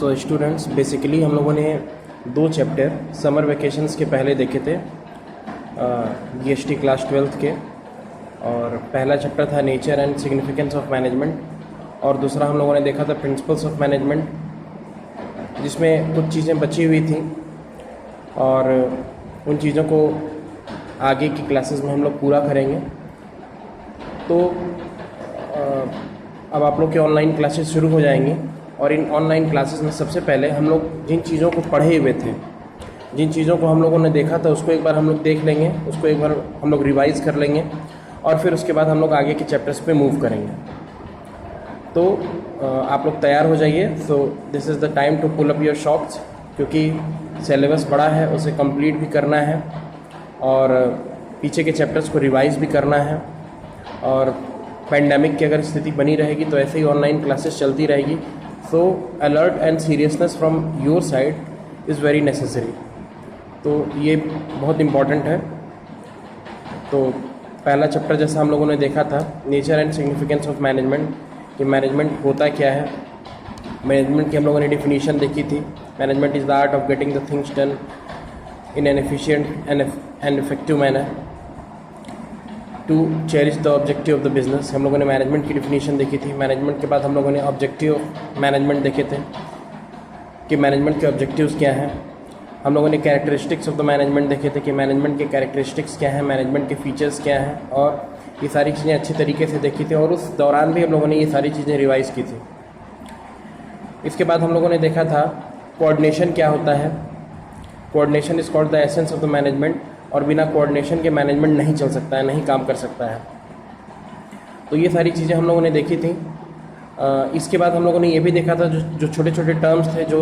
So students, basically हम लोगों ने 2 चैप्टर समर वेकेशंस के पहले देखे थे GST क्लास 12th के। और पहला चैप्टर था nature and significance of management और दूसरा हम लोगों ने देखा था प्रिंसिपल्स ऑफ मैनेजमेंट, जिसमें कुछ चीज़ें बची हुई थी और उन चीज़ों को आगे की क्लासेस में हम लोग पूरा करेंगे। तो अब आप लोग के ऑनलाइन क्लासेस शुरू हो जाएंगी और इन ऑनलाइन क्लासेस में सबसे पहले हम लोग जिन चीज़ों को पढ़े हुए थे, जिन चीज़ों को हम लोगों ने देखा था, उसको एक बार हम लोग देख लेंगे, उसको एक बार हम लोग रिवाइज़ कर लेंगे और फिर उसके बाद हम लोग आगे के चैप्टर्स पे मूव करेंगे। तो आप लोग तैयार हो जाइए। So this is the time to pull up your socks, क्योंकि सिलेबस बड़ा है, उसे कंप्लीट भी करना है और पीछे के चैप्टर्स को रिवाइज़ भी करना है। और पैंडेमिक की अगर स्थिति बनी रहेगी तो ऐसे ही ऑनलाइन क्लासेस चलती रहेगी। So alert and seriousness from your side is very necessary. तो ये बहुत इम्पॉर्टेंट है। तो पहला चैप्टर जैसा हम लोगों ने देखा था nature and significance of management, कि मैनेजमेंट होता क्या है। मैनेजमेंट की हम लोगों ने डिफिनीशन देखी थी। Management is the art of getting the things done in an efficient and effective manner to cherish the objective of the business. हम लोगों ने मैनेजमेंट की डिफिनीशन देखी थी। मैनेजमेंट के बाद हम लोगों ने ऑब्जेक्टिव मैनेजमेंट देखे थे कि मैनेजमेंट के ऑब्जेक्टिव्स क्या हैं। हम लोगों ने कैरेक्टरिस्टिक्स ऑफ द मैनेजमेंट देखे थे कि मैनेजमेंट के कैरेक्टरिस्टिक्स क्या हैं, मैनेजमेंट के फीचर्स क्या हैं, और ये सारी चीज़ें अच्छी तरीके से देखी थी और उस दौरान भी हम लोगों ने ये सारी चीज़ें रिवाइज़ की थी। इसके बाद हम लोगों ने देखा था कोऑर्डिनेशन क्या होता है। Coordination is called the essence of the management, और बिना कोऑर्डिनेशन के मैनेजमेंट नहीं चल सकता है, नहीं काम कर सकता है। तो ये सारी चीज़ें हम लोगों ने देखी थी। इसके बाद हम लोगों ने ये भी देखा था जो छोटे छोटे टर्म्स थे जो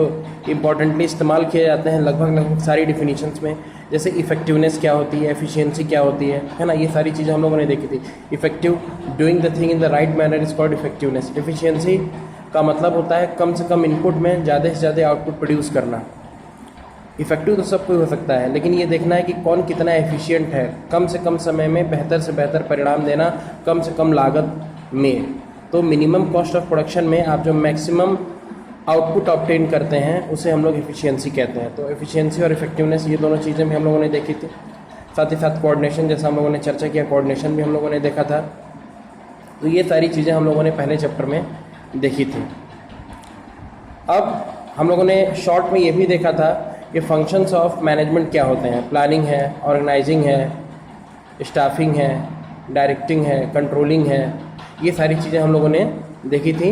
इम्पॉर्टेंटली इस्तेमाल किए जाते हैं लगभग सारी डिफिनीशंस में, जैसे इफेक्टिवनेस क्या होती है, एफिशिएंसी क्या होती है ना। ये सारी चीज़ें हम लोगों ने देखी थी। Effective, doing the thing in the right manner is called effectiveness. Efficiency का मतलब होता है कम से कम इनपुट में ज़्यादा से ज़्यादा आउटपुट प्रोड्यूस करना। इफेक्टिव तो सब कोई हो सकता है, लेकिन ये देखना है कि कौन कितना एफिशिएंट है, कम से कम समय में बेहतर से बेहतर परिणाम देना, कम से कम लागत में। तो मिनिमम कॉस्ट ऑफ प्रोडक्शन में आप जो मैक्सिमम आउटपुट ऑब्टेन करते हैं उसे हम लोग एफिशिएंसी कहते हैं। तो एफिशिएंसी और इफेक्टिवनेस ये दोनों चीज़ें भी हम लोगों ने देखी थी। साथ ही साथ कोऑर्डिनेशन, जैसा हम लोगों ने चर्चा किया, कोऑर्डिनेशन भी हम लोगों ने देखा था। तो ये सारी चीज़ें हम लोगों ने पहले चैप्टर में देखी थी। अब हम लोगों ने शॉर्ट में ये भी देखा था कि फंक्शंस ऑफ मैनेजमेंट क्या होते हैं। प्लानिंग है, ऑर्गेनाइजिंग है, स्टाफिंग है, डायरेक्टिंग है, कंट्रोलिंग है। ये सारी चीज़ें हम लोगों ने देखी थी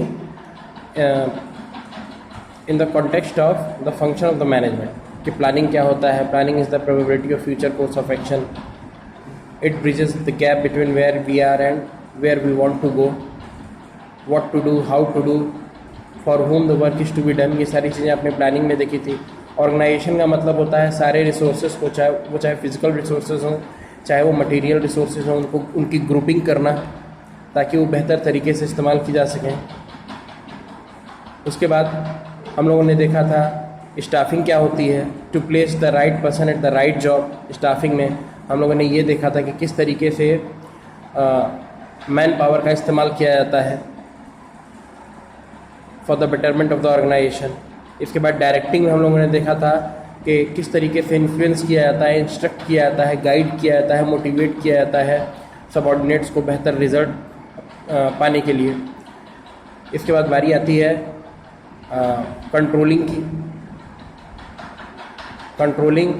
in the context of the function of the management, कि प्लानिंग क्या होता है। Planning is the probability of future course of action. It bridges the gap between where we are and where we want to go, what to do, how to do, for whom the work is to be done. ये सारी चीज़ें आपने planning में देखी थी। Organisation का मतलब होता है सारे रिसोर्सेज को, चाहे फिजिकल रिसोर्सेज हों, चाहे वो मटेरियल रिसोर्सेज हों, उनको उनकी ग्रुपिंग करना ताकि वो बेहतर तरीके से इस्तेमाल की जा सकें। उसके बाद हम लोगों ने देखा था स्टाफिंग क्या होती है, to place the right person at the right job. Staffing में हम लोगों ने ये देखा था कि किस तरीके से मैन पावर का इस्तेमाल किया जाता है for the betterment of the organization. इसके बाद डायरेक्टिंग में हम लोगों ने देखा था कि किस तरीके से इन्फ्लुएंस किया जाता है, इंस्ट्रक्ट किया जाता है, गाइड किया जाता है, मोटिवेट किया जाता है सबऑर्डिनेट्स को बेहतर रिजल्ट पाने के लिए। इसके बाद बारी आती है कंट्रोलिंग की। कंट्रोलिंग